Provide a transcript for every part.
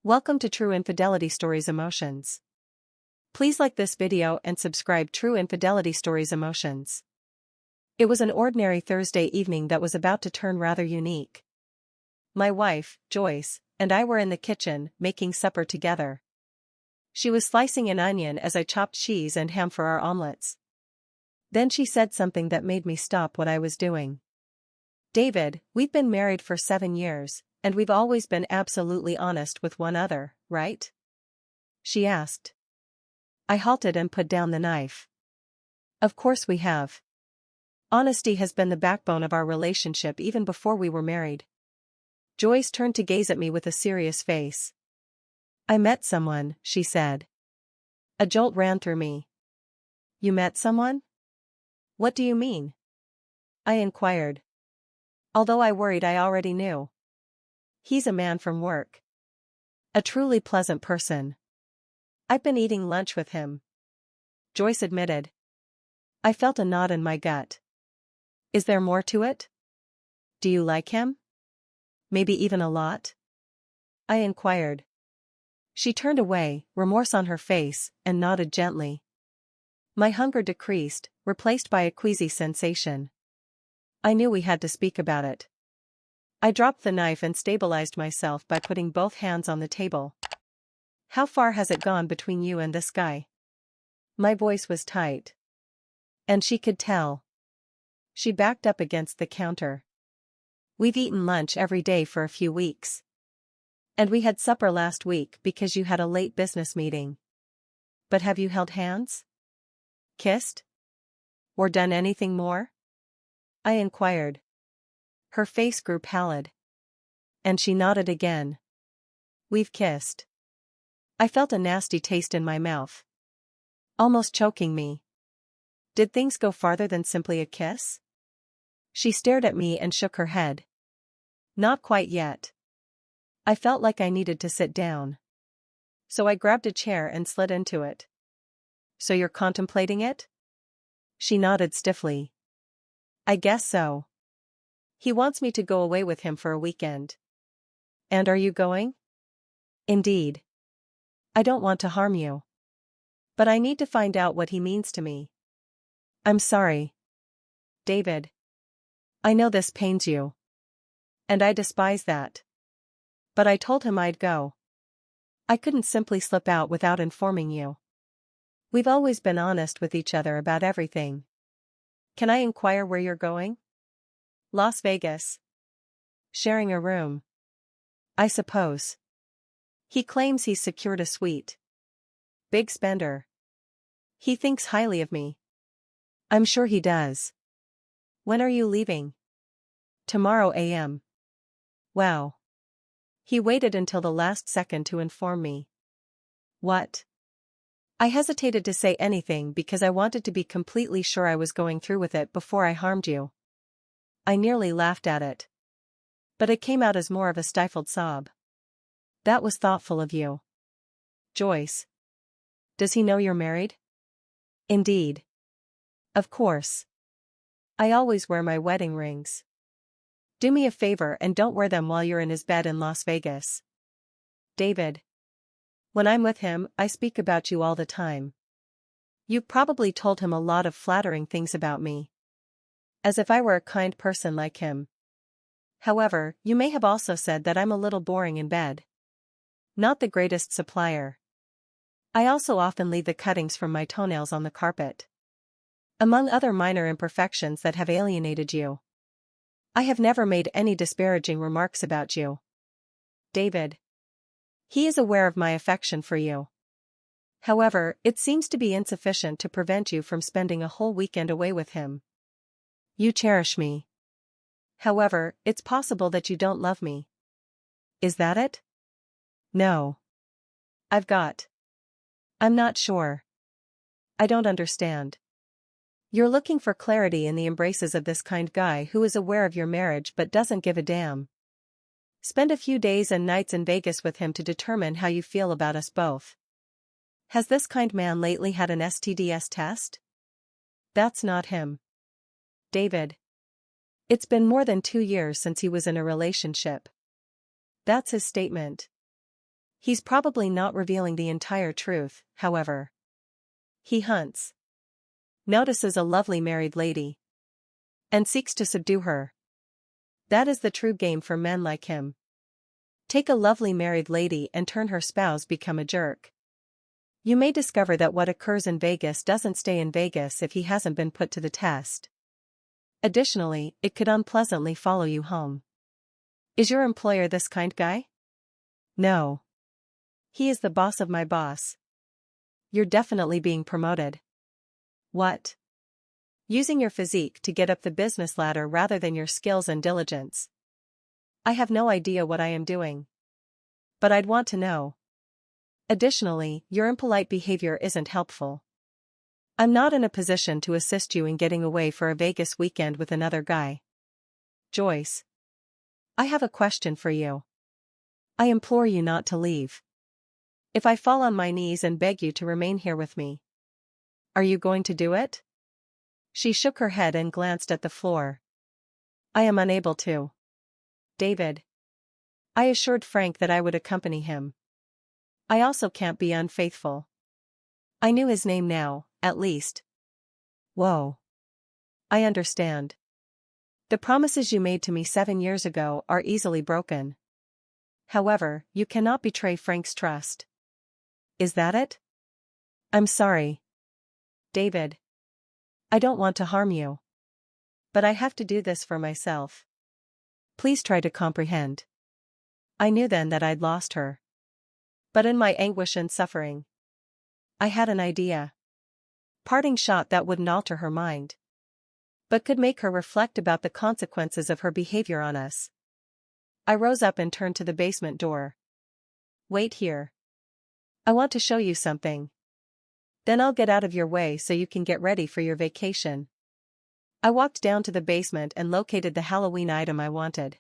Welcome to True Infidelity Stories Emotions. Please like this video and subscribe True Infidelity Stories Emotions. It was an ordinary Thursday evening that was about to turn rather unique. My wife, Joyce, and I were in the kitchen, making supper together. She was slicing an onion as I chopped cheese and ham for our omelets. Then she said something that made me stop what I was doing. "David, we've been married for 7 years. And we've always been absolutely honest with one another, right?" she asked. I halted and put down the knife. "Of course we have. Honesty has been the backbone of our relationship even before we were married." Joyce turned to gaze at me with a serious face. "I met someone," she said. A jolt ran through me. "You met someone? What do you mean?" I inquired. Although I worried, I already knew. "He's a man from work. A truly pleasant person. I've been eating lunch with him," Joyce admitted. I felt a knot in my gut. "Is there more to it? Do you like him? Maybe even a lot?" I inquired. She turned away, remorse on her face, and nodded gently. My hunger decreased, replaced by a queasy sensation. I knew we had to speak about it. I dropped the knife and stabilized myself by putting both hands on the table. "How far has it gone between you and this guy?" My voice was tight. And she could tell. She backed up against the counter. "We've eaten lunch every day for a few weeks. And we had supper last week because you had a late business meeting. But have you held hands? Kissed? Or done anything more?" I inquired. Her face grew pallid. And she nodded again. "We've kissed." I felt a nasty taste in my mouth. Almost choking me. Did things go farther than simply a kiss? She stared at me and shook her head. "Not quite yet." I felt like I needed to sit down. So I grabbed a chair and slid into it. "So you're contemplating it?" She nodded stiffly. "I guess so. He wants me to go away with him for a weekend." "And are you going?" "Indeed. I don't want to harm you. But I need to find out what he means to me." "I'm sorry, David. I know this pains you. And I despise that. But I told him I'd go. I couldn't simply slip out without informing you. We've always been honest with each other about everything. Can I inquire where you're going?" "Las Vegas. Sharing a room. I suppose. He claims he's secured a suite. Big spender. He thinks highly of me." "I'm sure he does. When are you leaving?" "Tomorrow a.m. "Wow." He waited until the last second to inform me. "What?" I hesitated to say anything because I wanted to be completely sure I was going through with it before I harmed you. I nearly laughed at it. But it came out as more of a stifled sob. "That was thoughtful of you, Joyce. Does he know you're married?" "Indeed. Of course. I always wear my wedding rings. Do me a favor and don't wear them while you're in his bed in Las Vegas. David. When I'm with him, I speak about you all the time. You've probably told him a lot of flattering things about me. As if I were a kind person like him. However, you may have also said that I'm a little boring in bed. Not the greatest supplier. I also often leave the cuttings from my toenails on the carpet. Among other minor imperfections that have alienated you. I have never made any disparaging remarks about you, David. He is aware of my affection for you. However, it seems to be insufficient to prevent you from spending a whole weekend away with him. You cherish me. However, it's possible that you don't love me. Is that it?" "No. I'm not sure. I don't understand. You're looking for clarity in the embraces of this kind guy who is aware of your marriage but doesn't give a damn. Spend a few days and nights in Vegas with him to determine how you feel about us both. Has this kind man lately had an STDs test? That's not him, David. It's been more than 2 years since he was in a relationship. That's his statement. He's probably not revealing the entire truth, however. He hunts, notices a lovely married lady, and seeks to subdue her. That is the true game for men like him. Take a lovely married lady and turn her spouse become a jerk. You may discover that what occurs in Vegas doesn't stay in Vegas if he hasn't been put to the test. Additionally, it could unpleasantly follow you home. Is your employer this kind guy? No. He is the boss of my boss. You're definitely being promoted. What? Using your physique to get up the business ladder rather than your skills and diligence. I have no idea what I am doing. But I'd want to know. Additionally, your impolite behavior isn't helpful. I'm not in a position to assist you in getting away for a Vegas weekend with another guy. Joyce. I have a question for you. I implore you not to leave. If I fall on my knees and beg you to remain here with me, are you going to do it? She shook her head and glanced at the floor. I am unable to. David. I assured Frank that I would accompany him. I also can't be unfaithful. I knew his name now, at least. Whoa. I understand. The promises you made to me 7 years ago are easily broken. However, you cannot betray Frank's trust. Is that it? I'm sorry. David. I don't want to harm you. But I have to do this for myself. Please try to comprehend. I knew then that I'd lost her. But in my anguish and suffering, I had an idea. Parting shot that wouldn't alter her mind, but could make her reflect about the consequences of her behavior on us. I rose up and turned to the basement door. Wait here. I want to show you something. Then I'll get out of your way so you can get ready for your vacation. I walked down to the basement and located the Halloween item I wanted.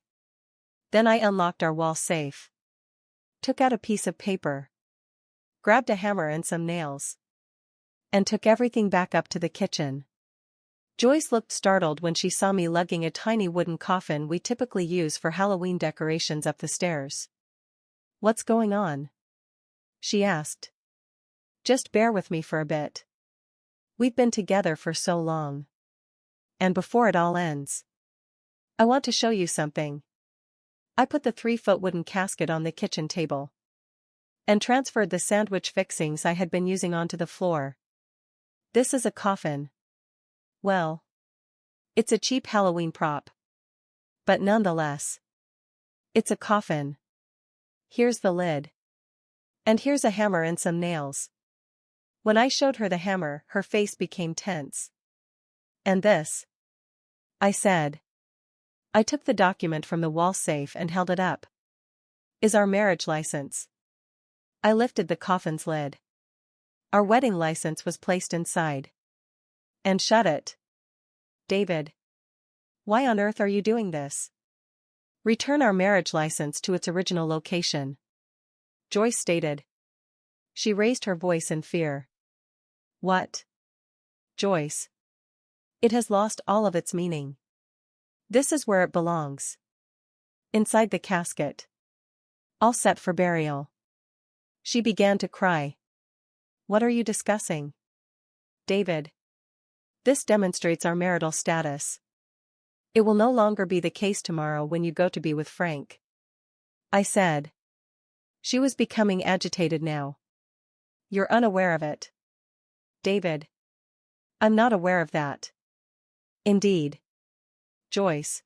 Then I unlocked our wall safe. Took out a piece of paper. Grabbed a hammer and some nails. And took everything back up to the kitchen. Joyce looked startled when she saw me lugging a tiny wooden coffin we typically use for Halloween decorations up the stairs. What's going on? She asked. Just bear with me for a bit. We've been together for so long. And before it all ends, I want to show you something. I put the 3-foot wooden casket on the kitchen table and transferred the sandwich fixings I had been using onto the floor. This is a coffin. Well, it's a cheap Halloween prop. But nonetheless, it's a coffin. Here's the lid. And here's a hammer and some nails. When I showed her the hammer, her face became tense. And this? I said. I took the document from the wall safe and held it up. Is our marriage license. I lifted the coffin's lid. Our wedding license was placed inside. And shut it. David. Why on earth are you doing this? Return our marriage license to its original location. Joyce stated. She raised her voice in fear. What? Joyce. It has lost all of its meaning. This is where it belongs. Inside the casket. All set for burial. She began to cry. What are you discussing? David. This demonstrates our marital status. It will no longer be the case tomorrow when you go to be with Frank. I said. She was becoming agitated now. You're unaware of it. David. I'm not aware of that. Indeed. Joyce.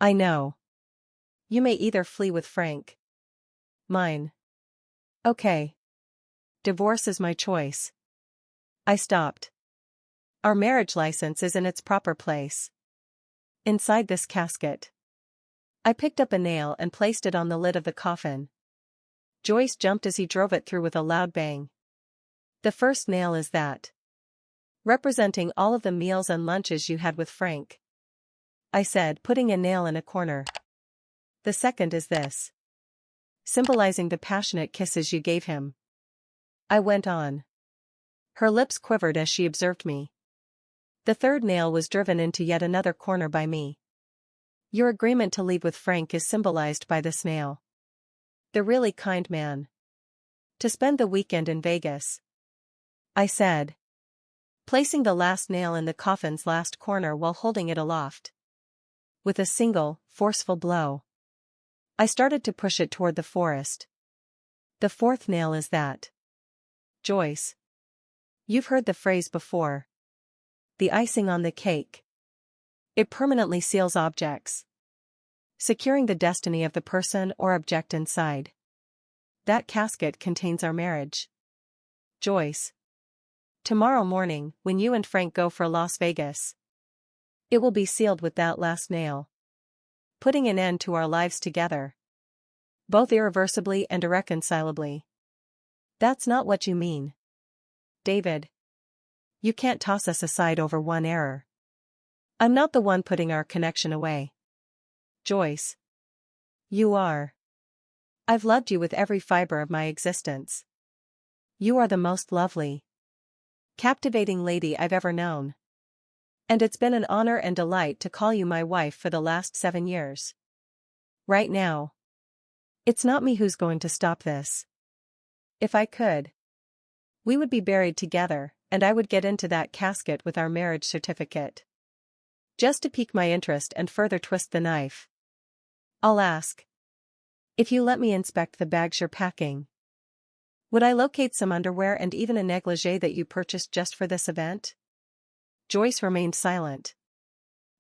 I know. You may either flee with Frank. Mine. Okay. Divorce is my choice. I stopped. Our marriage license is in its proper place. Inside this casket. I picked up a nail and placed it on the lid of the coffin. Joyce jumped as he drove it through with a loud bang. The first nail is that. Representing all of the meals and lunches you had with Frank. I said, putting a nail in a corner. The second is this. Symbolizing the passionate kisses you gave him. I went on. Her lips quivered as she observed me. The third nail was driven into yet another corner by me. Your agreement to leave with Frank is symbolized by this nail. The really kind man. To spend the weekend in Vegas, I said, placing the last nail in the coffin's last corner while holding it aloft. With a single, forceful blow, I started to push it toward the forest. The fourth nail is that. Joyce. You've heard the phrase before. The icing on the cake. It permanently seals objects, securing the destiny of the person or object inside. That casket contains our marriage. Joyce. Tomorrow morning, when you and Frank go for Las Vegas, it will be sealed with that last nail, putting an end to our lives together, both irreversibly and irreconcilably. That's not what you mean, David. You can't toss us aside over one error. I'm not the one putting our connection away. Joyce. You are. I've loved you with every fiber of my existence. You are the most lovely, captivating lady I've ever known. And it's been an honor and delight to call you my wife for the last 7 years. Right now, it's not me who's going to stop this. If I could, we would be buried together, and I would get into that casket with our marriage certificate. Just to pique my interest and further twist the knife, I'll ask, if you let me inspect the bags you're packing, would I locate some underwear and even a negligee that you purchased just for this event? Joyce remained silent.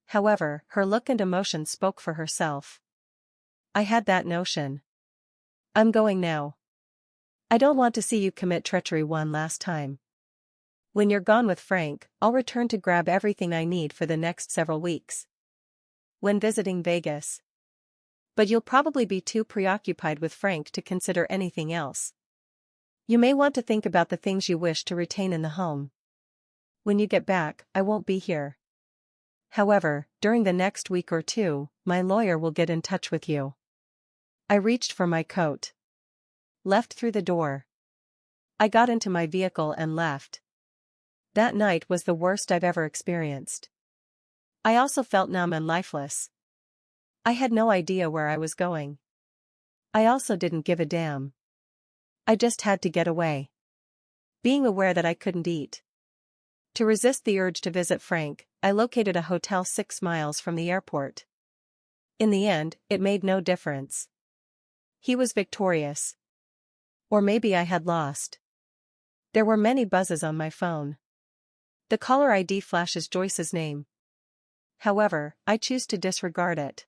However, her look and emotion spoke for herself. I had that notion. I'm going now. I don't want to see you commit treachery one last time. When you're gone with Frank, I'll return to grab everything I need for the next several weeks when visiting Vegas. But you'll probably be too preoccupied with Frank to consider anything else. You may want to think about the things you wish to retain in the home. When you get back, I won't be here. However, during the next week or two, my lawyer will get in touch with you. I reached for my coat, left through the door. I got into my vehicle and left. That night was the worst I've ever experienced. I also felt numb and lifeless. I had no idea where I was going. I also didn't give a damn. I just had to get away. Being aware that I couldn't eat. To resist the urge to visit Frank, I located a hotel 6 miles from the airport. In the end, it made no difference. He was victorious. Or maybe I had lost. There were many buzzes on my phone. The caller ID flashes Joyce's name. However, I choose to disregard it.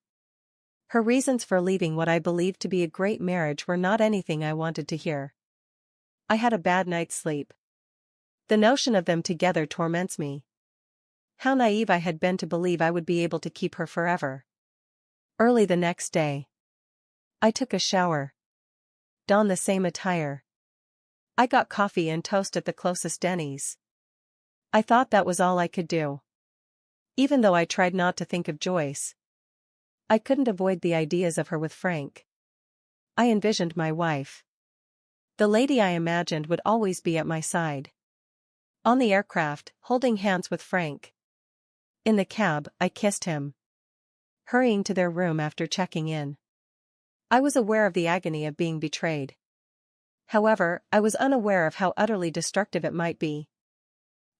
Her reasons for leaving what I believed to be a great marriage were not anything I wanted to hear. I had a bad night's sleep. The notion of them together torments me. How naive I had been to believe I would be able to keep her forever. Early the next day, I took a shower. Donned the same attire. I got coffee and toast at the closest Denny's. I thought that was all I could do. Even though I tried not to think of Joyce, I couldn't avoid the ideas of her with Frank. I envisioned my wife. The lady I imagined would always be at my side. On the aircraft, holding hands with Frank. In the cab, I kissed him. Hurrying to their room after checking in, I was aware of the agony of being betrayed. However, I was unaware of how utterly destructive it might be.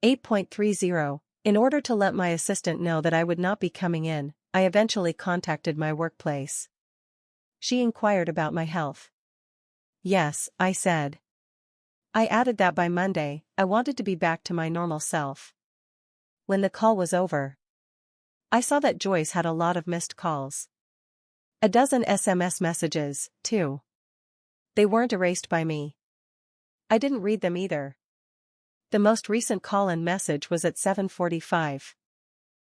8.30. In order to let my assistant know that I would not be coming in, I eventually contacted my workplace. She inquired about my health. Yes, I said. I added that by Monday, I wanted to be back to my normal self. When the call was over, I saw that Joyce had a lot of missed calls. A dozen SMS messages, too. They weren't erased by me. I didn't read them either. The most recent call and message was at 7:45.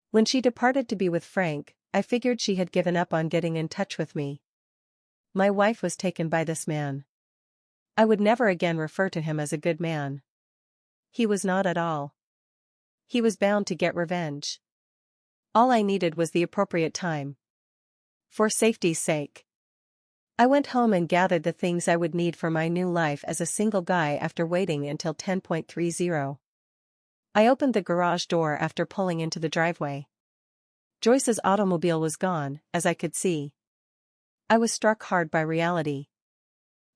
When she departed to be with Frank, I figured she had given up on getting in touch with me. My wife was taken by this man. I would never again refer to him as a good man. He was not at all. He was bound to get revenge. All I needed was the appropriate time. For safety's sake, I went home and gathered the things I would need for my new life as a single guy after waiting until 10:30. I opened the garage door after pulling into the driveway. Joyce's automobile was gone, as I could see. I was struck hard by reality.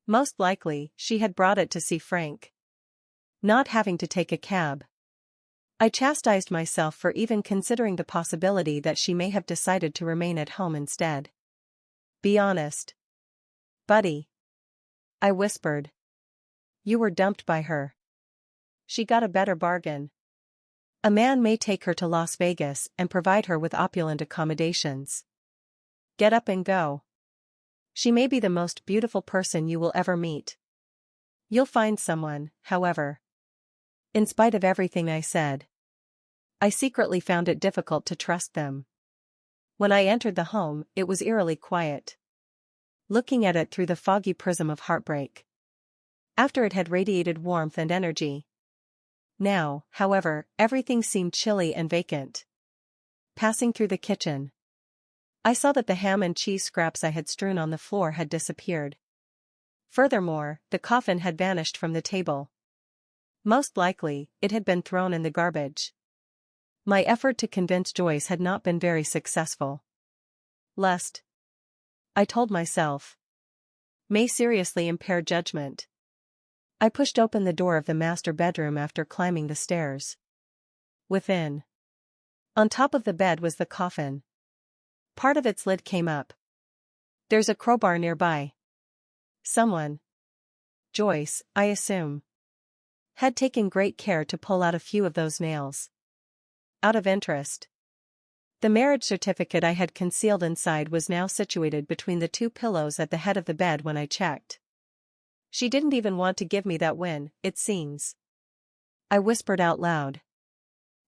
Most likely, she had brought it to see Frank. Not having to take a cab. I chastised myself for even considering the possibility that she may have decided to remain at home instead. Be honest. Buddy. I whispered. You were dumped by her. She got a better bargain. A man may take her to Las Vegas and provide her with opulent accommodations. Get up and go. She may be the most beautiful person you will ever meet. You'll find someone, however. In spite of everything I said, I secretly found it difficult to trust them. When I entered the home, it was eerily quiet. Looking at it through the foggy prism of heartbreak. After it had radiated warmth and energy. Now, however, everything seemed chilly and vacant. Passing through the kitchen, I saw that the ham and cheese scraps I had strewn on the floor had disappeared. Furthermore, the coffin had vanished from the table. Most likely, it had been thrown in the garbage. My effort to convince Joyce had not been very successful. Lust, I told myself, may seriously impair judgment. I pushed open the door of the master bedroom after climbing the stairs. Within, on top of the bed was the coffin. Part of its lid came up. There's a crowbar nearby. Someone, Joyce, I assume, had taken great care to pull out a few of those nails. Out of interest. The marriage certificate I had concealed inside was now situated between the two pillows at the head of the bed when I checked. She didn't even want to give me that win, it seems. I whispered out loud.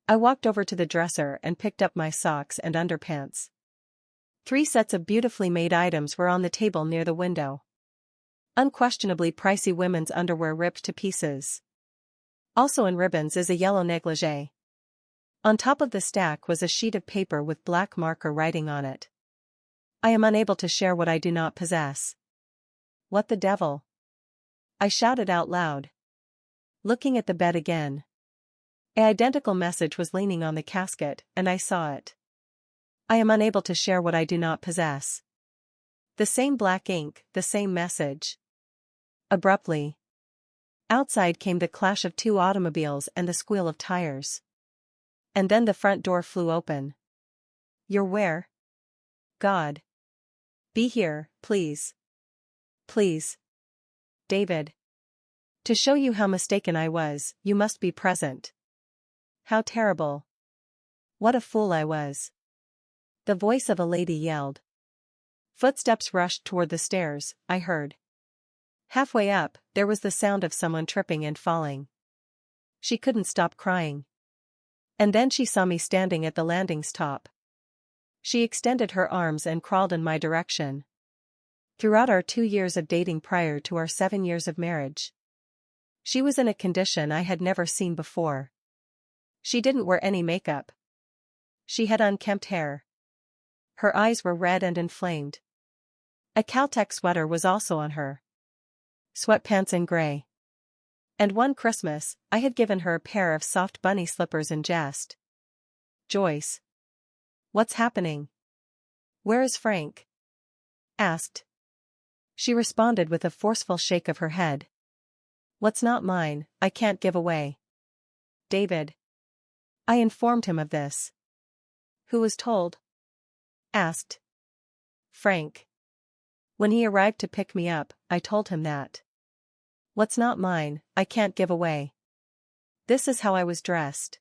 I walked over to the dresser and picked up my socks and underpants. 3 sets of beautifully made items were on the table near the window. Unquestionably pricey women's underwear ripped to pieces. Also in ribbons is a yellow negligee. On top of the stack was a sheet of paper with black marker writing on it. I am unable to share what I do not possess. What the devil? I shouted out loud. Looking at the bed again. An identical message was leaning on the casket, and I saw it. I am unable to share what I do not possess. The same black ink, the same message. Abruptly, outside came the clash of 2 automobiles and the squeal of tires. And then the front door flew open. You're where? God. Be here, please. Please. David. To show you how mistaken I was, you must be present. How terrible. What a fool I was. The voice of a lady yelled. Footsteps rushed toward the stairs, I heard. Halfway up, there was the sound of someone tripping and falling. She couldn't stop crying. And then she saw me standing at the landing's top. She extended her arms and crawled in my direction. Throughout our 2 years of dating prior to our 7 years of marriage, she was in a condition I had never seen before. She didn't wear any makeup. She had unkempt hair. Her eyes were red and inflamed. A Caltech sweater was also on her. Sweatpants in gray. And one Christmas, I had given her a pair of soft bunny slippers in jest. Joyce. What's happening? Where is Frank? Asked. She responded with a forceful shake of her head. What's not mine, I can't give away. David. I informed him of this. Who was told? Asked. Frank. When he arrived to pick me up, I told him that. What's not mine, I can't give away. This is how I was dressed.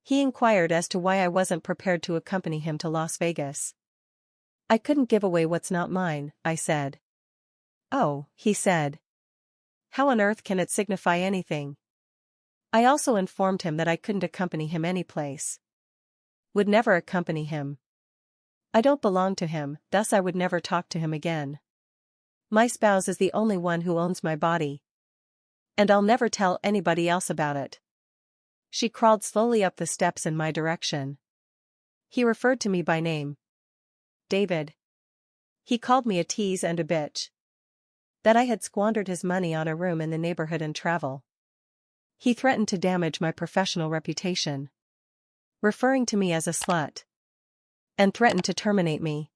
He inquired as to why I wasn't prepared to accompany him to Las Vegas. I couldn't give away what's not mine, I said. Oh, he said. How on earth can it signify anything? I also informed him that I couldn't accompany him any place. Would never accompany him. I don't belong to him, thus I would never talk to him again. My spouse is the only one who owns my body. And I'll never tell anybody else about it. She crawled slowly up the steps in my direction. He referred to me by name. David. He called me a tease and a bitch. That I had squandered his money on a room in the neighborhood and travel. He threatened to damage my professional reputation. Referring to me as a slut. And threatened to terminate me.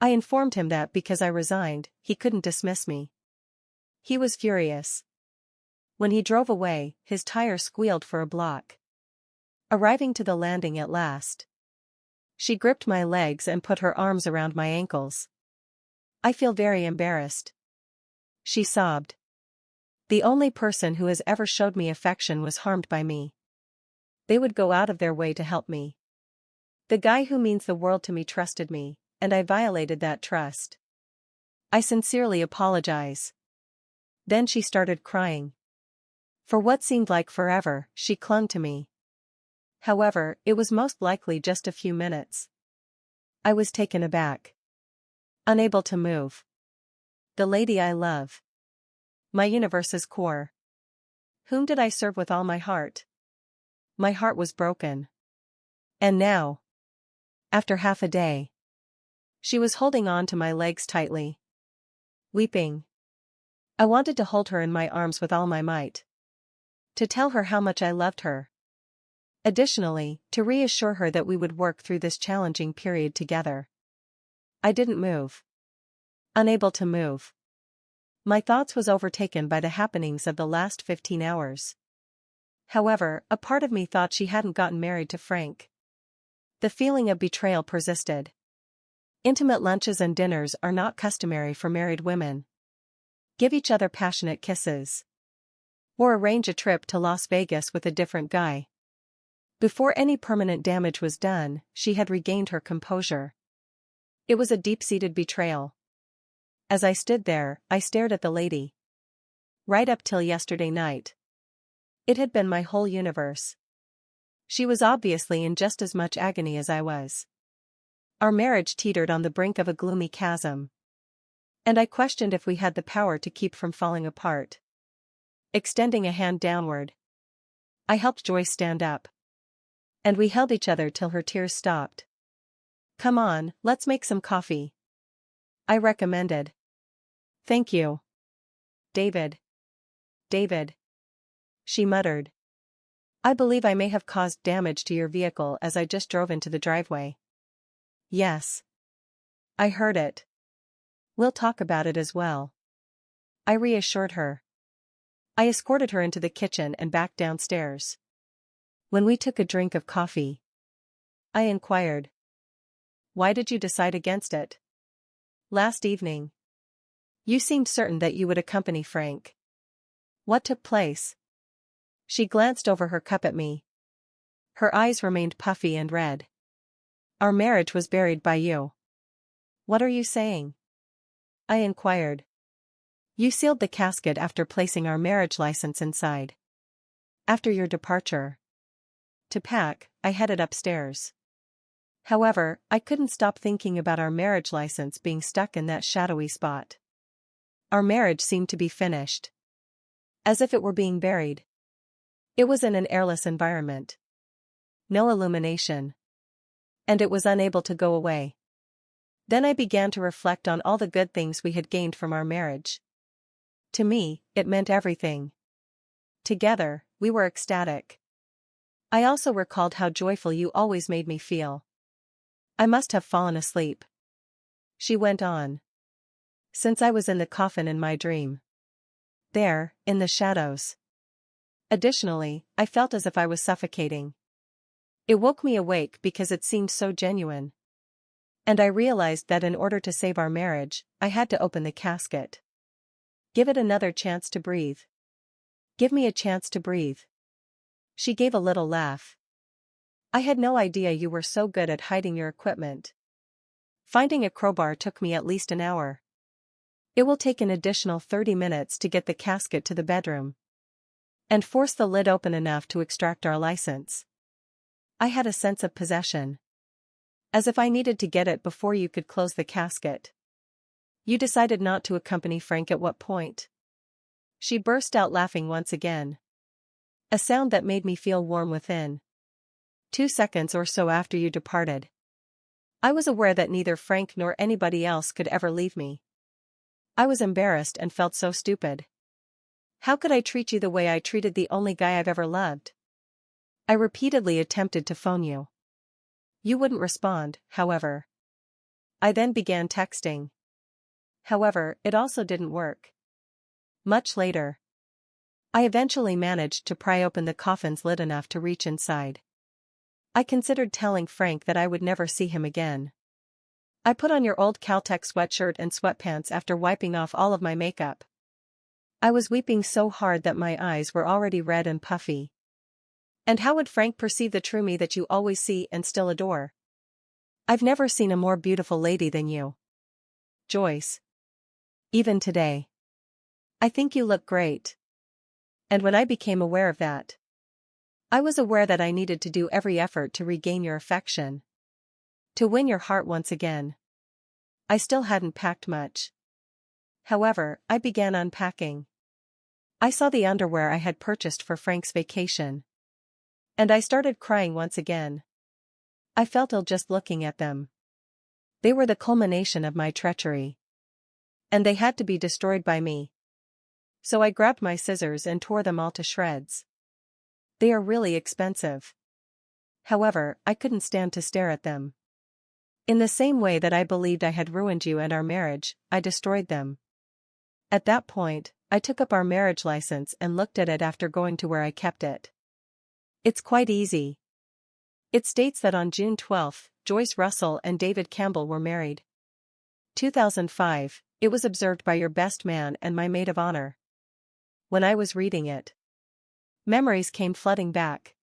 I informed him that because I resigned, he couldn't dismiss me. He was furious. When he drove away, his tire squealed for a block. Arriving to the landing at last, she gripped my legs and put her arms around my ankles. "I feel very embarrassed," she sobbed. "The only person who has ever showed me affection was harmed by me. They would go out of their way to help me. The guy who means the world to me trusted me, and I violated that trust. I sincerely apologize." Then she started crying. For what seemed like forever, she clung to me. However, it was most likely just a few minutes. I was taken aback. Unable to move. The lady I love. My universe's core. Whom did I serve with all my heart? My heart was broken. And now, after half a day, she was holding on to my legs tightly, weeping. I wanted to hold her in my arms with all my might. To tell her how much I loved her. Additionally, to reassure her that we would work through this challenging period together. I didn't move. Unable to move. My thoughts was overtaken by the happenings of the last 15 hours. However, a part of me thought she hadn't gotten married to Frank. The feeling of betrayal persisted. Intimate lunches and dinners are not customary for married women. Give each other passionate kisses. Or arrange a trip to Las Vegas with a different guy. Before any permanent damage was done, she had regained her composure. It was a deep-seated betrayal. As I stood there, I stared at the lady. Right up till yesterday night. It had been my whole universe. She was obviously in just as much agony as I was. Our marriage teetered on the brink of a gloomy chasm. And I questioned if we had the power to keep from falling apart. Extending a hand downward, I helped Joyce stand up. And we held each other till her tears stopped. "Come on, let's make some coffee," I recommended. "Thank you, David." "David," she muttered. "I believe I may have caused damage to your vehicle as I just drove into the driveway." "Yes. I heard it. We'll talk about it as well," I reassured her. I escorted her into the kitchen and back downstairs. When we took a drink of coffee, I inquired, "Why did you decide against it? Last evening, you seemed certain that you would accompany Frank. What took place?" She glanced over her cup at me. Her eyes remained puffy and red. "Our marriage was buried by you." "What are you saying?" I inquired. "You sealed the casket after placing our marriage license inside. After your departure to pack, I headed upstairs. However, I couldn't stop thinking about our marriage license being stuck in that shadowy spot. Our marriage seemed to be finished. As if it were being buried. It was in an airless environment. No illumination. And it was unable to go away. Then I began to reflect on all the good things we had gained from our marriage. To me, it meant everything. Together, we were ecstatic. I also recalled how joyful you always made me feel. I must have fallen asleep," she went on, "since I was in the coffin in my dream. There, in the shadows. Additionally, I felt as if I was suffocating. It woke me awake because it seemed so genuine. And I realized that in order to save our marriage, I had to open the casket. Give it another chance to breathe. Give me a chance to breathe." She gave a little laugh. "I had no idea you were so good at hiding your equipment. Finding a crowbar took me at least an hour. It will take an additional 30 minutes to get the casket to the bedroom. And force the lid open enough to extract our license." I had a sense of possession. As if I needed to get it before you could close the casket. "You decided not to accompany Frank at what point?" She burst out laughing once again. A sound that made me feel warm within. 2 seconds or so after you departed. I was aware that neither Frank nor anybody else could ever leave me. I was embarrassed and felt so stupid. How could I treat you the way I treated the only guy I've ever loved? I repeatedly attempted to phone you. You wouldn't respond, however. I then began texting. However, it also didn't work. Much later, I eventually managed to pry open the coffin's lid enough to reach inside. I considered telling Frank that I would never see him again. I put on your old Caltech sweatshirt and sweatpants after wiping off all of my makeup. I was weeping so hard that my eyes were already red and puffy. And how would Frank perceive the true me that you always see and still adore? I've never seen a more beautiful lady than you, Joyce. Even today. I think you look great. And when I became aware of that, I was aware that I needed to do every effort to regain your affection. To win your heart once again. I still hadn't packed much. However, I began unpacking. I saw the underwear I had purchased for Frank's vacation. And I started crying once again. I felt ill just looking at them. They were the culmination of my treachery. And they had to be destroyed by me. So I grabbed my scissors and tore them all to shreds. They are really expensive. However, I couldn't stand to stare at them. In the same way that I believed I had ruined you and our marriage, I destroyed them. At that point, I took up our marriage license and looked at it after going to where I kept it. It's quite easy. It states that on June 12, Joyce Russell and David Campbell were married. 2005, it was observed by your best man and my maid of honor. When I was reading it, memories came flooding back.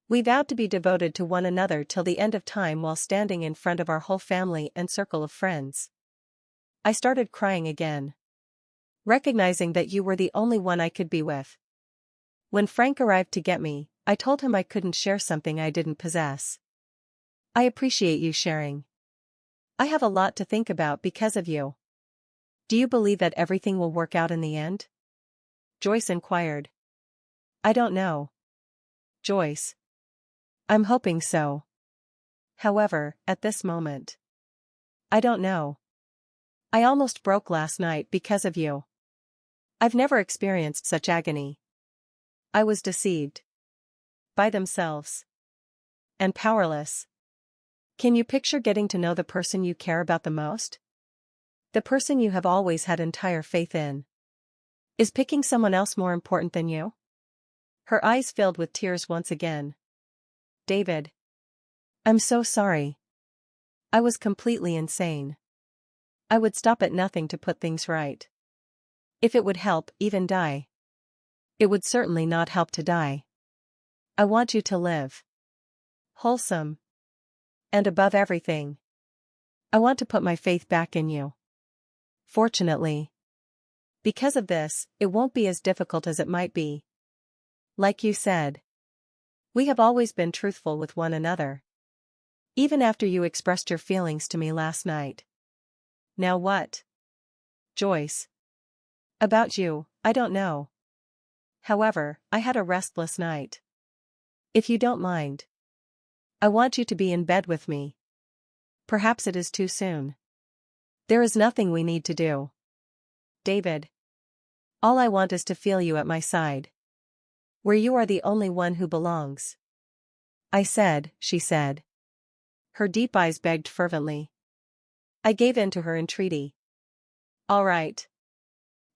We vowed to be devoted to one another till the end of time while standing in front of our whole family and circle of friends. I started crying again, recognizing that you were the only one I could be with. When Frank arrived to get me, I told him I couldn't share something I didn't possess. I appreciate you sharing. I have a lot to think about because of you. Do you believe that everything will work out in the end? Joyce inquired. I don't know, Joyce. I'm hoping so. However, at this moment, I don't know. I almost broke last night because of you. I've never experienced such agony. I was deceived. By themselves. And powerless. Can you picture getting to know the person you care about the most? The person you have always had entire faith in. Is picking someone else more important than you? Her eyes filled with tears once again. David. I'm so sorry. I was completely insane. I would stop at nothing to put things right. If it would help, even die. It would certainly not help to die. I want you to live. Wholesome. And above everything, I want to put my faith back in you. Fortunately. Because of this, it won't be as difficult as it might be. Like you said, we have always been truthful with one another. Even after you expressed your feelings to me last night. Now what? Joyce. About you, I don't know. However, I had a restless night. If you don't mind, I want you to be in bed with me. Perhaps it is too soon. There is nothing we need to do. David. All I want is to feel you at my side. Where you are the only one who belongs. I said, she said. Her deep eyes begged fervently. I gave in to her entreaty. All right.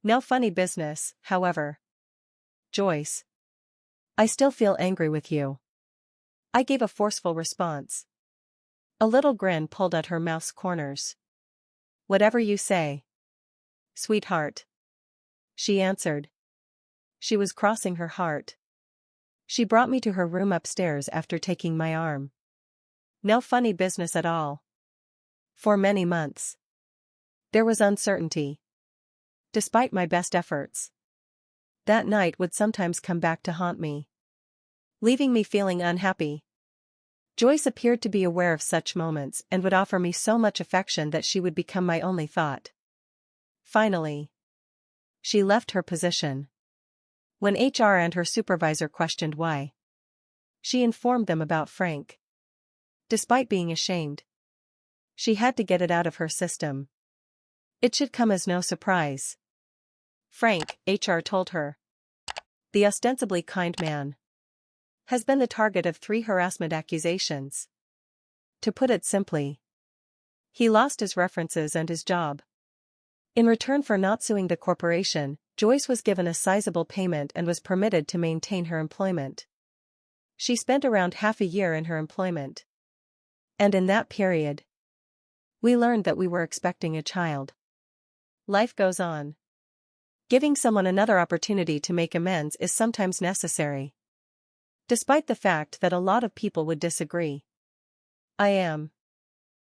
No funny business, however. Joyce. I still feel angry with you. I gave a forceful response. A little grin pulled at her mouth's corners. Whatever you say. Sweetheart. She answered. She was crossing her heart. She brought me to her room upstairs after taking my arm. No funny business at all. For many months. There was uncertainty. Despite my best efforts. That night would sometimes come back to haunt me. Leaving me feeling unhappy. Joyce appeared to be aware of such moments and would offer me so much affection that she would become my only thought. Finally, she left her position. When HR and her supervisor questioned why, she informed them about Frank. Despite being ashamed, she had to get it out of her system. It should come as no surprise. Frank, HR told her, the ostensibly kind man, has been the target of 3 harassment accusations. To put it simply, he lost his references and his job. In return for not suing the corporation, Joyce was given a sizable payment and was permitted to maintain her employment. She spent around half a year in her employment. And in that period, we learned that we were expecting a child. Life goes on. Giving someone another opportunity to make amends is sometimes necessary. Despite the fact that a lot of people would disagree. I am